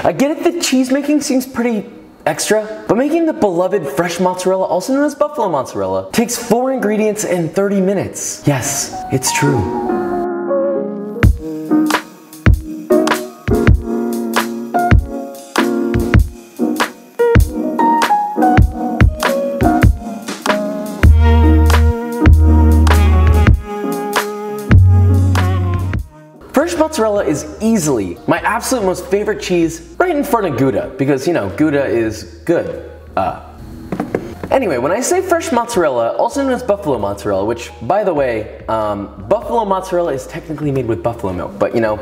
I get it that cheese making seems pretty extra, but making the beloved fresh mozzarella, also known as buffalo mozzarella, takes 4 ingredients and 30 minutes. Yes, it's true. Fresh mozzarella is easily my absolute most favorite cheese, right in front of Gouda, because you know, Gouda is good. Anyway, when I say fresh mozzarella, also known as buffalo mozzarella, which by the way, buffalo mozzarella is technically made with buffalo milk, but you know,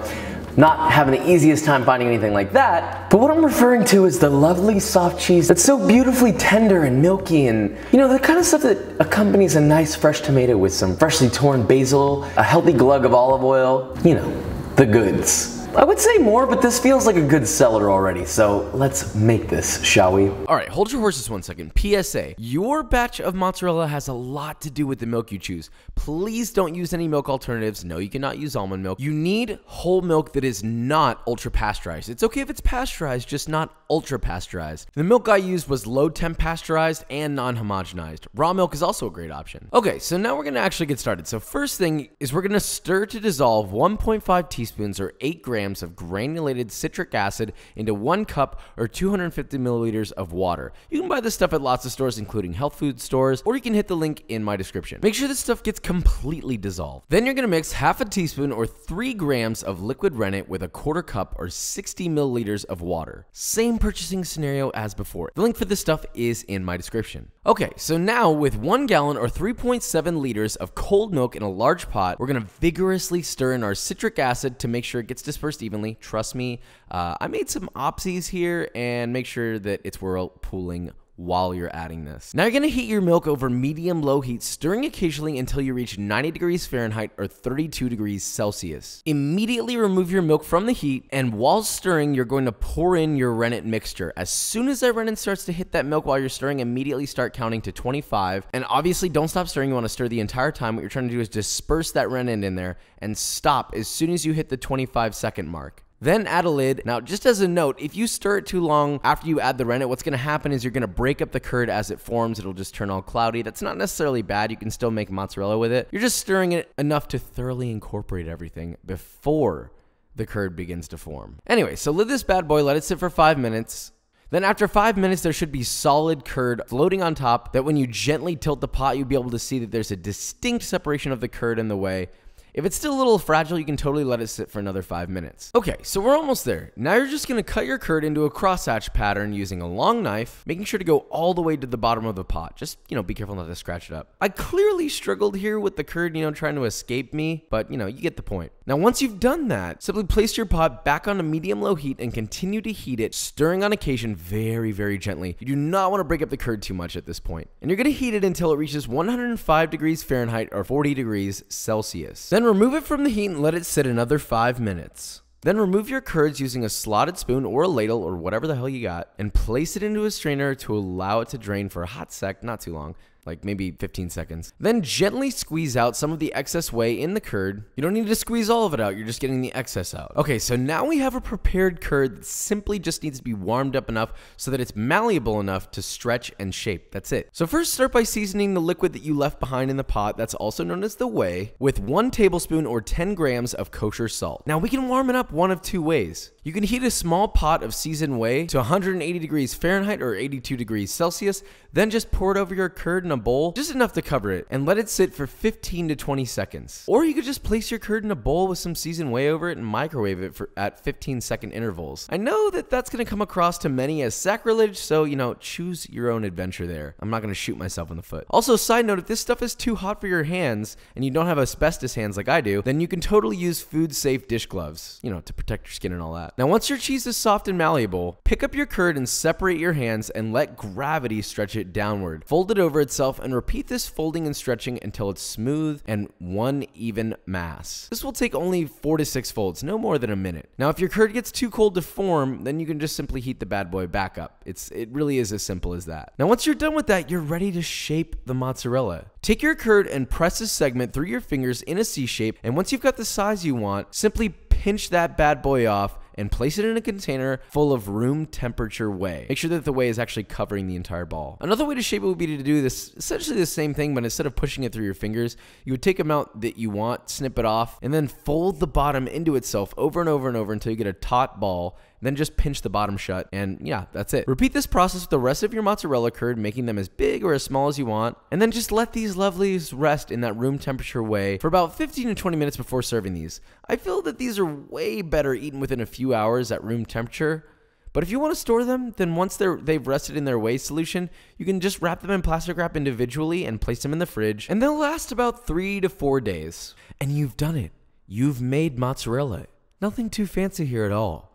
not having the easiest time finding anything like that. But what I'm referring to is the lovely soft cheese that's so beautifully tender and milky, and you know, the kind of stuff that accompanies a nice fresh tomato with some freshly torn basil, a healthy glug of olive oil, you know, the goods. I would say more, but this feels like a good seller already, so let's make this, shall we? Alright, hold your horses 1 second. PSA, your batch of mozzarella has a lot to do with the milk you choose. Please don't use any milk alternatives. No, you cannot use almond milk. You need whole milk that is not ultra pasteurized. It's okay if it's pasteurized, just not ultra pasteurized. The milk I used was low temp pasteurized and non-homogenized. Raw milk is also a great option. Okay, so now we're gonna actually get started. So first thing is we're gonna stir to dissolve 1.5 teaspoons or 8 grams of granulated citric acid into 1 cup or 250 milliliters of water. You can buy this stuff at lots of stores, including health food stores, or you can hit the link in my description. Make sure this stuff gets completely dissolved. Then you're gonna mix half a teaspoon or 3 grams of liquid rennet with a 1/4 cup or 60 milliliters of water. Same purchasing scenario as before. The link for this stuff is in my description. Okay, so now with 1 gallon or 3.7 liters of cold milk in a large pot, we're gonna vigorously stir in our citric acid to make sure it gets dispersed evenly. Trust me, I made some opsies here, and make sure that it's whirlpooling while you're adding this. Now you're gonna heat your milk over medium-low heat, stirring occasionally until you reach 90 degrees Fahrenheit or 32 degrees Celsius. Immediately remove your milk from the heat, and while stirring, you're going to pour in your rennet mixture. As soon as that rennet starts to hit that milk while you're stirring, immediately start counting to 25. And obviously don't stop stirring, you wanna stir the entire time. What you're trying to do is disperse that rennet in there and stop as soon as you hit the 25-second mark. Then add a lid. Now, just as a note, if you stir it too long after you add the rennet, what's gonna happen is you're gonna break up the curd as it forms. It'll just turn all cloudy. That's not necessarily bad. You can still make mozzarella with it. You're just stirring it enough to thoroughly incorporate everything before the curd begins to form. Anyway, so lid this bad boy, let it sit for 5 minutes. Then after 5 minutes, there should be solid curd floating on top that when you gently tilt the pot, you'll be able to see that there's a distinct separation of the curd in the whey. If it's still a little fragile, you can totally let it sit for another 5 minutes. Okay, so we're almost there. Now you're just gonna cut your curd into a crosshatch pattern using a long knife, making sure to go all the way to the bottom of the pot. Just, you know, be careful not to scratch it up. I clearly struggled here with the curd, you know, trying to escape me, but you know, you get the point. Now, once you've done that, simply place your pot back on a medium-low heat and continue to heat it, stirring on occasion very, very gently. You do not want to break up the curd too much at this point. And you're gonna heat it until it reaches 105 degrees Fahrenheit or 40 degrees Celsius. Then remove it from the heat and let it sit another 5 minutes. Then remove your curds using a slotted spoon or a ladle or whatever the hell you got, and place it into a strainer to allow it to drain for a hot sec, not too long, like maybe 15 seconds. Then gently squeeze out some of the excess whey in the curd. You don't need to squeeze all of it out, you're just getting the excess out. Okay, so now we have a prepared curd that simply just needs to be warmed up enough so that it's malleable enough to stretch and shape. That's it. So first start by seasoning the liquid that you left behind in the pot, that's also known as the whey, with 1 tablespoon or 10 grams of kosher salt. Now we can warm it up one of 2 ways. You can heat a small pot of seasoned whey to 180 degrees Fahrenheit or 82 degrees Celsius, then just pour it over your curd in a bowl, just enough to cover it, and let it sit for 15 to 20 seconds. Or you could just place your curd in a bowl with some seasoned whey over it and microwave it at 15-second intervals. I know that that's going to come across to many as sacrilege, so, you know, choose your own adventure there. I'm not going to shoot myself in the foot. Also, side note, if this stuff is too hot for your hands and you don't have asbestos hands like I do, then you can totally use food-safe dish gloves, you know, to protect your skin and all that. Now, once your cheese is soft and malleable, pick up your curd and separate your hands and let gravity stretch it downward. Fold it over itself and repeat this folding and stretching until it's smooth and one even mass. This will take only 4 to 6 folds, no more than a minute. Now, if your curd gets too cold to form, then you can just simply heat the bad boy back up. It really is as simple as that. Now, once you're done with that, you're ready to shape the mozzarella. Take your curd and press a segment through your fingers in a C shape, and once you've got the size you want, simply pinch that bad boy off and place it in a container full of room temperature whey. Make sure that the whey is actually covering the entire ball. Another way to shape it would be to do this, essentially the same thing, but instead of pushing it through your fingers, you would take a amount that you want, snip it off, and then fold the bottom into itself over and over and over until you get a taut ball. Then just pinch the bottom shut, and yeah, that's it. Repeat this process with the rest of your mozzarella curd, making them as big or as small as you want, and then just let these lovelies rest in that room temperature whey for about 15 to 20 minutes before serving these. I feel that these are way better eaten within a few hours at room temperature, but if you want to store them, then once they've rested in their whey solution, you can just wrap them in plastic wrap individually and place them in the fridge, and they'll last about 3 to 4 days. And you've done it. You've made mozzarella. Nothing too fancy here at all.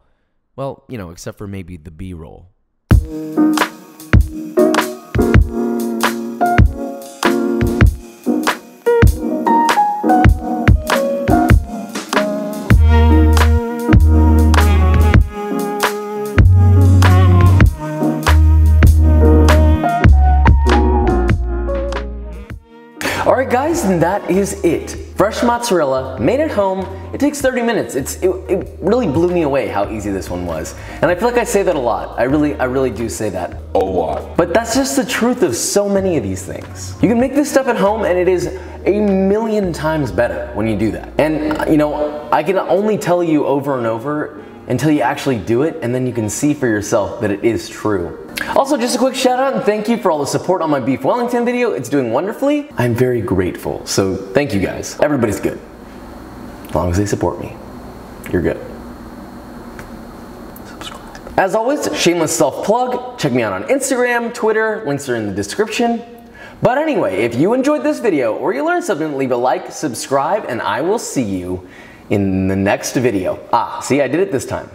Well, you know, except for maybe the B-roll. Alright guys, and that is it. Fresh mozzarella, made at home. It takes 30 minutes. It really blew me away how easy this one was. And I feel like I say that a lot. I really do say that a lot. But that's just the truth of so many of these things. You can make this stuff at home and it is a million times better when you do that. And you know, I can only tell you over and over until you actually do it, and then you can see for yourself that it is true. Also, just a quick shout out and thank you for all the support on my beef Wellington video. It's doing wonderfully. I'm very grateful, so thank you guys. Everybody's good. As long as they support me, you're good. Subscribe. As always, shameless self-plug. Check me out on Instagram, Twitter, links are in the description. But anyway, if you enjoyed this video or you learned something, leave a like, subscribe, and I will see you in the next video. See, I did it this time.